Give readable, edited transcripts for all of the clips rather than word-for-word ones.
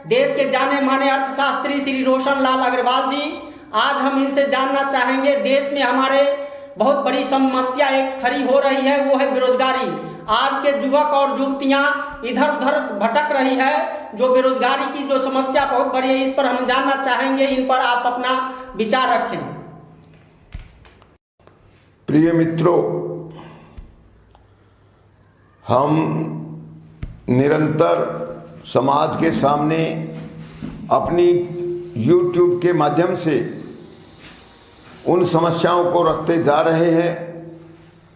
देश के जाने माने अर्थशास्त्री श्री रोशन लाल अग्रवाल जी। आज हम इनसे जानना चाहेंगे, देश में हमारे बहुत बड़ी समस्या एक खड़ी हो रही है, वो है बेरोजगारी। आज के युवक और युवतियां इधर उधर भटक रही है। जो बेरोजगारी की जो समस्या बहुत बड़ी है, इस पर हम जानना चाहेंगे, इन पर आप अपना विचार रखें। प्रिय मित्रों, हम निरंतर समाज के सामने अपनी YouTube के माध्यम से उन समस्याओं को रखते जा रहे हैं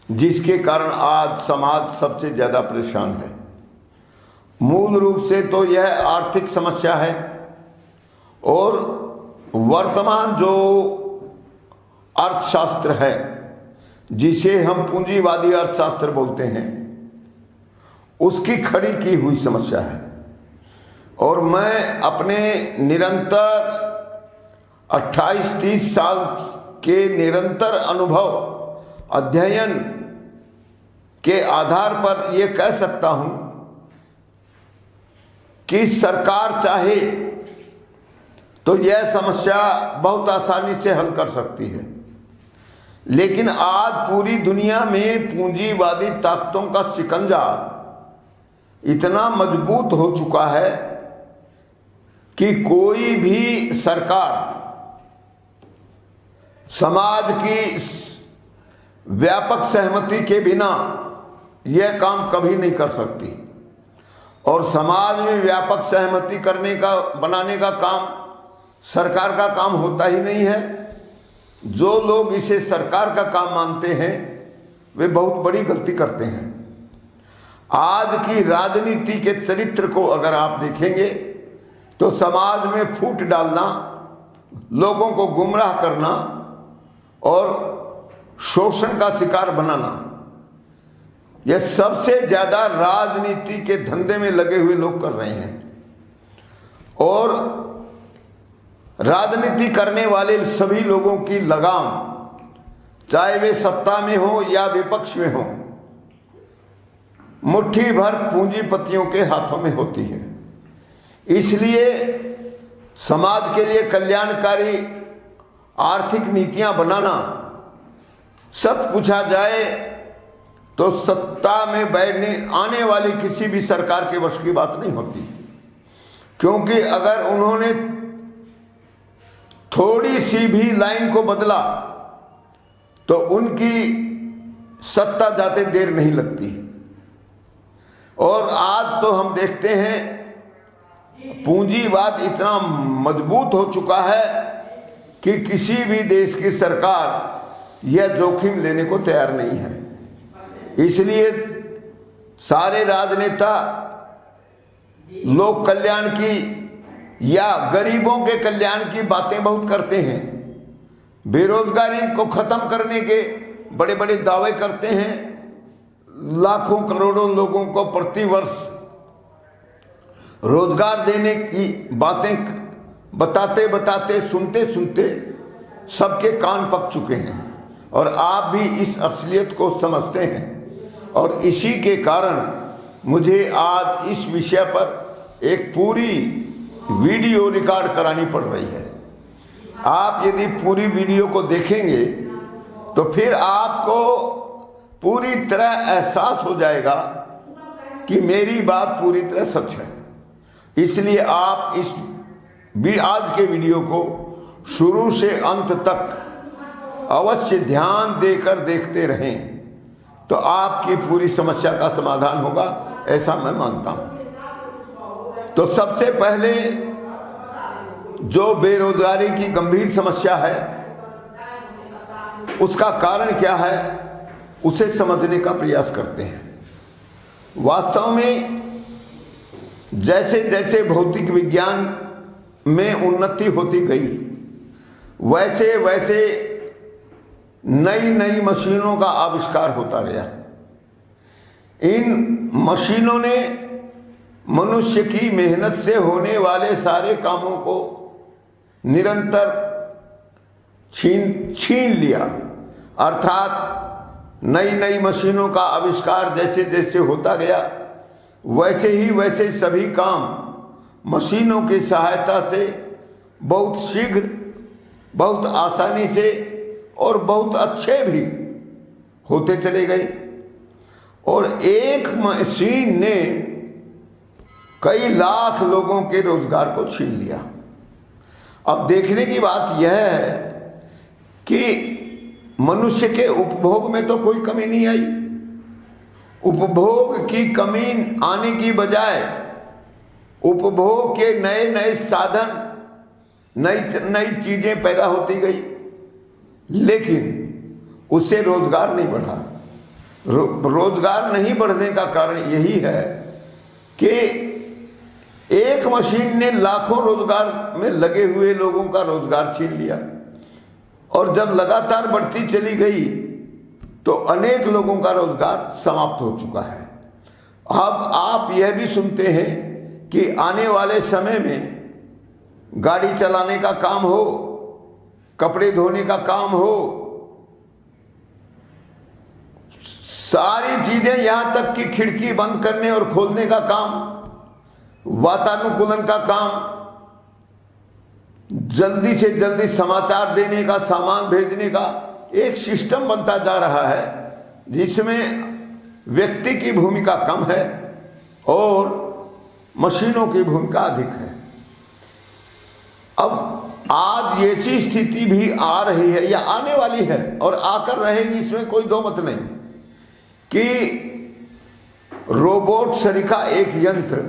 जिसके कारण आज समाज सबसे ज्यादा परेशान है। मूल रूप से तो यह आर्थिक समस्या है और वर्तमान जो अर्थशास्त्र है, जिसे हम पूंजीवादी अर्थशास्त्र बोलते हैं, उसकी खड़ी की हुई समस्या है। और मैं अपने निरंतर 28-30 साल के निरंतर अनुभव अध्ययन के आधार पर यह कह सकता हूं कि सरकार चाहे तो यह समस्या बहुत आसानी से हल कर सकती है, लेकिन आज पूरी दुनिया में पूंजीवादी ताकतों का शिकंजा इतना मजबूत हो चुका है कि कोई भी सरकार समाज की व्यापक सहमति के बिना यह काम कभी नहीं कर सकती। और समाज में व्यापक सहमति बनाने का काम सरकार का काम होता ही नहीं है। जो लोग इसे सरकार का काम मानते हैं वे बहुत बड़ी गलती करते हैं। आज की राजनीति के चरित्र को अगर आप देखेंगे तो समाज में फूट डालना, लोगों को गुमराह करना और शोषण का शिकार बनाना, यह सबसे ज्यादा राजनीति के धंधे में लगे हुए लोग कर रहे हैं। और राजनीति करने वाले सभी लोगों की लगाम, चाहे वे सत्ता में हो या विपक्ष में हो, मुट्ठी भर पूंजीपतियों के हाथों में होती है। इसलिए समाज के लिए कल्याणकारी आर्थिक नीतियां बनाना, सच पूछा जाए तो सत्ता में बैठने आने वाली किसी भी सरकार के वश की बात नहीं होती। क्योंकि अगर उन्होंने थोड़ी सी भी लाइन को बदला तो उनकी सत्ता जाते देर नहीं लगती। और आज तो हम देखते हैं पूंजीवाद इतना मजबूत हो चुका है कि किसी भी देश की सरकार यह जोखिम लेने को तैयार नहीं है। इसलिए सारे राजनेता लोक कल्याण की या गरीबों के कल्याण की बातें बहुत करते हैं, बेरोजगारी को खत्म करने के बड़े बड़े दावे करते हैं, लाखों करोड़ों लोगों को प्रतिवर्ष रोजगार देने की बातें बताते बताते सुनते सुनते सबके कान पक चुके हैं। और आप भी इस असलियत को समझते हैं। और इसी के कारण मुझे आज इस विषय पर एक पूरी वीडियो रिकॉर्ड करानी पड़ रही है। आप यदि पूरी वीडियो को देखेंगे तो फिर आपको पूरी तरह एहसास हो जाएगा कि मेरी बात पूरी तरह सच है। इसलिए आप आज के वीडियो को शुरू से अंत तक अवश्य ध्यान देकर देखते रहें, तो आपकी पूरी समस्या का समाधान होगा, ऐसा मैं मानता हूं। तो सबसे पहले जो बेरोजगारी की गंभीर समस्या है, उसका कारण क्या है, उसे समझने का प्रयास करते हैं। वास्तव में जैसे जैसे भौतिक विज्ञान में उन्नति होती गई, वैसे वैसे नई नई मशीनों का आविष्कार होता गया। इन मशीनों ने मनुष्य की मेहनत से होने वाले सारे कामों को निरंतर छीन लिया। अर्थात नई नई मशीनों का आविष्कार जैसे जैसे होता गया, वैसे ही वैसे सभी काम मशीनों की सहायता से बहुत शीघ्र, बहुत आसानी से और बहुत अच्छे भी होते चले गए। और एक मशीन ने कई लाख लोगों के रोजगार को छीन लिया। अब देखने की बात यह है कि मनुष्य के उपभोग में तो कोई कमी नहीं आई। उपभोग की कमी आने की बजाय उपभोग के नए नए साधन, नई नई चीजें पैदा होती गई, लेकिन उससे रोजगार नहीं बढ़ा। रोजगार नहीं बढ़ने का कारण यही है कि एक मशीन ने लाखों रोजगार में लगे हुए लोगों का रोजगार छीन लिया, और जब लगातार बढ़ती चली गई तो अनेक लोगों का रोजगार समाप्त हो चुका है। अब आप यह भी सुनते हैं कि आने वाले समय में गाड़ी चलाने का काम हो, कपड़े धोने का काम हो, सारी चीजें, यहां तक कि खिड़की बंद करने और खोलने का काम, वातानुकूलन का काम, जल्दी से जल्दी समाचार देने का, सामान भेजने का एक सिस्टम बनता जा रहा है, जिसमें व्यक्ति की भूमिका कम है और मशीनों की भूमिका अधिक है। अब आज ऐसी स्थिति भी आ रही है या आने वाली है और आकर रहेगी, इसमें कोई दो मत नहीं, कि रोबोट सरीखा एक यंत्र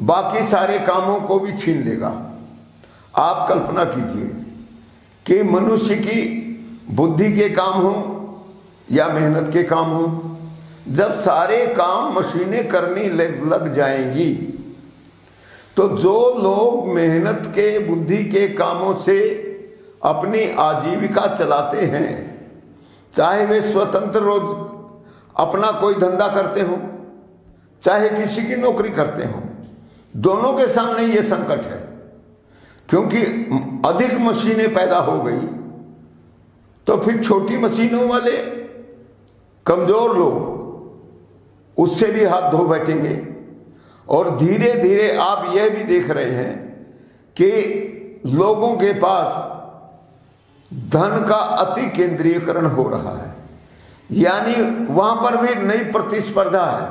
बाकी सारे कामों को भी छीन लेगा। आप कल्पना कीजिए कि मनुष्य की बुद्धि के काम हो या मेहनत के काम हो, जब सारे काम मशीनें करनी लग जाएंगी तो जो लोग मेहनत के, बुद्धि के कामों से अपनी आजीविका चलाते हैं, चाहे वे स्वतंत्र रोज अपना कोई धंधा करते हो, चाहे किसी की नौकरी करते हो, दोनों के सामने ये संकट है। क्योंकि अधिक मशीनें पैदा हो गई तो फिर छोटी मशीनों वाले कमजोर लोग उससे भी हाथ धो बैठेंगे, और धीरे धीरे आप यह भी देख रहे हैं कि लोगों के पास धन का अति केंद्रीयकरण हो रहा है, यानी वहां पर भी नई प्रतिस्पर्धा है।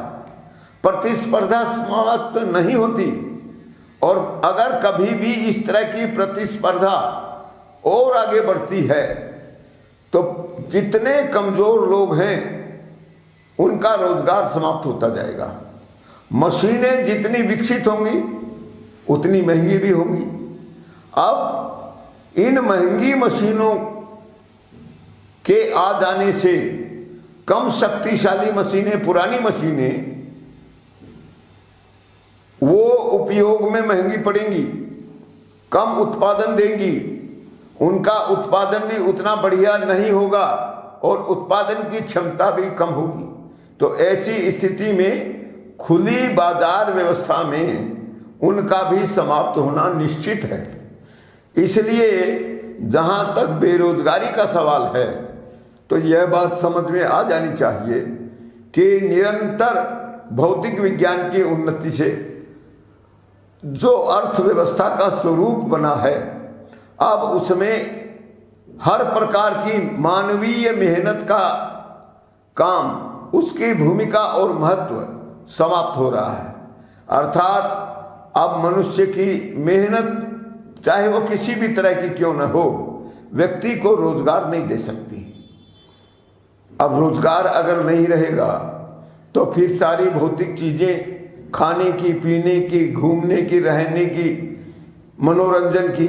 प्रतिस्पर्धा समाप्त नहीं होती, और अगर कभी भी इस तरह की प्रतिस्पर्धा और आगे बढ़ती है तो जितने कमजोर लोग हैं उनका रोजगार समाप्त होता जाएगा। मशीनें जितनी विकसित होंगी उतनी महंगी भी होंगी। अब इन महंगी मशीनों के आ जाने से कम शक्तिशाली मशीनें, पुरानी मशीनें, वो उपयोग में महंगी पड़ेंगी, कम उत्पादन देंगी, उनका उत्पादन भी उतना बढ़िया नहीं होगा और उत्पादन की क्षमता भी कम होगी। तो ऐसी स्थिति में खुली बाजार व्यवस्था में उनका भी समाप्त होना निश्चित है। इसलिए जहां तक बेरोजगारी का सवाल है तो यह बात समझ में आ जानी चाहिए कि निरंतर भौतिक विज्ञान की उन्नति से जो अर्थव्यवस्था का स्वरूप बना है, अब उसमें हर प्रकार की मानवीय मेहनत का काम, उसकी भूमिका और महत्व समाप्त हो रहा है। अर्थात अब मनुष्य की मेहनत, चाहे वो किसी भी तरह की क्यों न हो, व्यक्ति को रोजगार नहीं दे सकती। अब रोजगार अगर नहीं रहेगा तो फिर सारी भौतिक चीजें, खाने की, पीने की, घूमने की, रहने की, मनोरंजन की,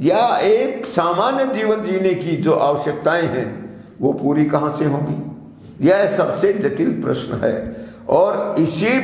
या एक सामान्य जीवन जीने की जो आवश्यकताएं हैं वो पूरी कहां से होंगी? यह सबसे जटिल प्रश्न है। और इसी